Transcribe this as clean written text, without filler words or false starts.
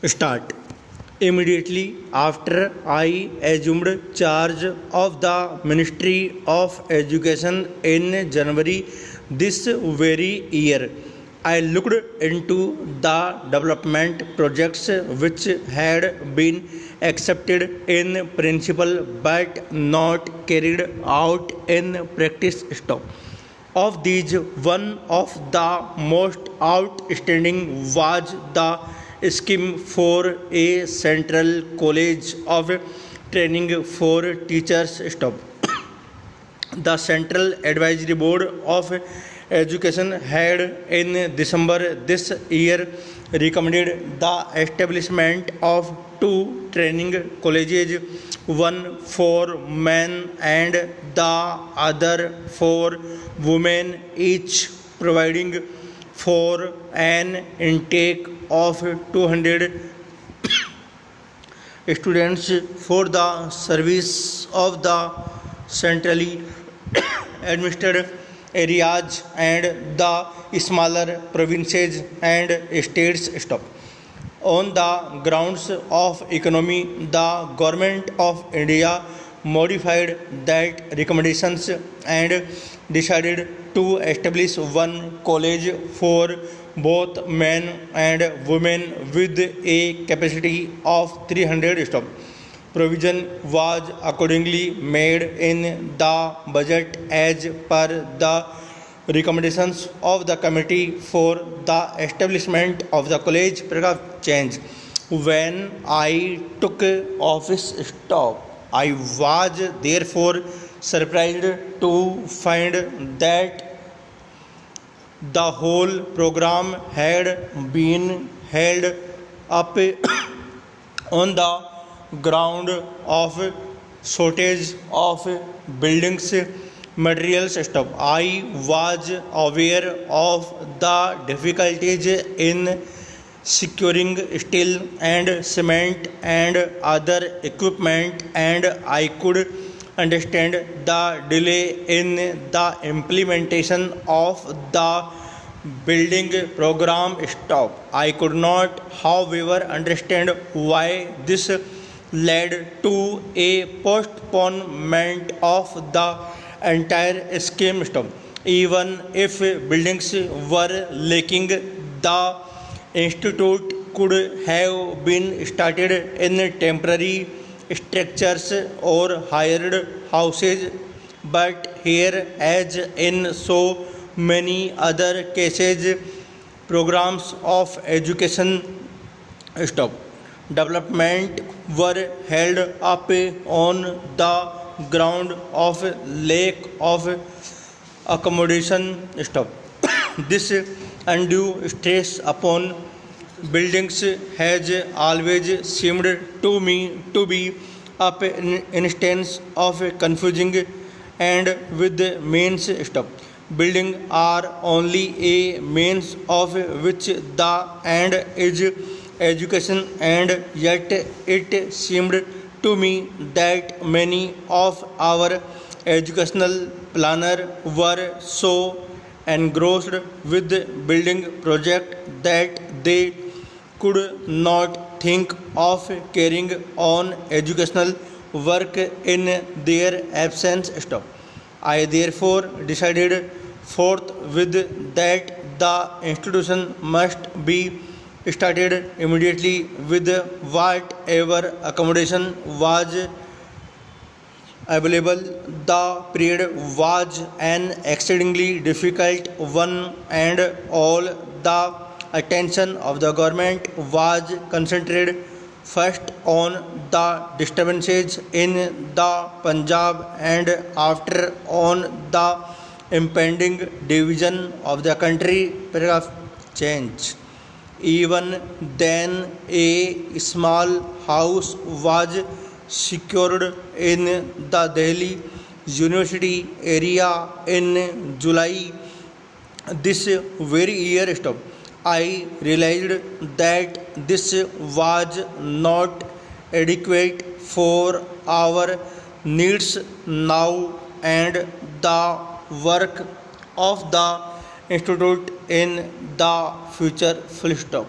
Start. Immediately after I assumed charge of the Ministry of Education in January this very year, I looked into the development projects which had been accepted in principle but not carried out in practice. Stop. Of these, one of the most outstanding was the scheme for a central college of training for teachers. Stop. The Central Advisory Board of Education had in December this year recommended the establishment of two training colleges, one for men and the other for women, each providing for an intake of 200 students for the service of the centrally administered areas and the smaller provinces and states. Stop. On the grounds of economy, the government of India modified that recommendations and decided to establish one college for both men and women with a capacity of 300. Stop. Provision was accordingly made in the budget as per the recommendations of the committee for the establishment of the college. Paragraph change. When I took office, stop. I was therefore surprised to find that the whole program had been held up on the ground of shortage of buildings materials. Stop. I was aware of the difficulties in securing steel and cement and other equipment, and I could understand the delay in the implementation of the building program. Stop. I could not, however, understand why this led to a postponement of the entire scheme. Stop. Even if buildings were lacking, the institute could have been started in temporary structures or hired houses, but here, as in so many other cases, programs of education stop development were held up on the ground of lack of accommodation. Stop. This undue stress upon buildings has always seemed to me to be an instance of confusing and with means. Stop. Buildings are only a means of which the end is education, and yet it seemed to me that many of our educational planners were so engrossed with building project that they could not think of carrying on educational work in their absence. Stop. I therefore decided forthwith that the institution must be started immediately with whatever accommodation was available. The period was an exceedingly difficult one, and all the attention of the government was concentrated first on the disturbances in the Punjab and after on the impending division of the country. Paragraph change. Even then, a small house was secured in the Delhi University area in July this very year. Stop. I realized that this was not adequate for our needs now, and the work of the institute in the future. Full stop.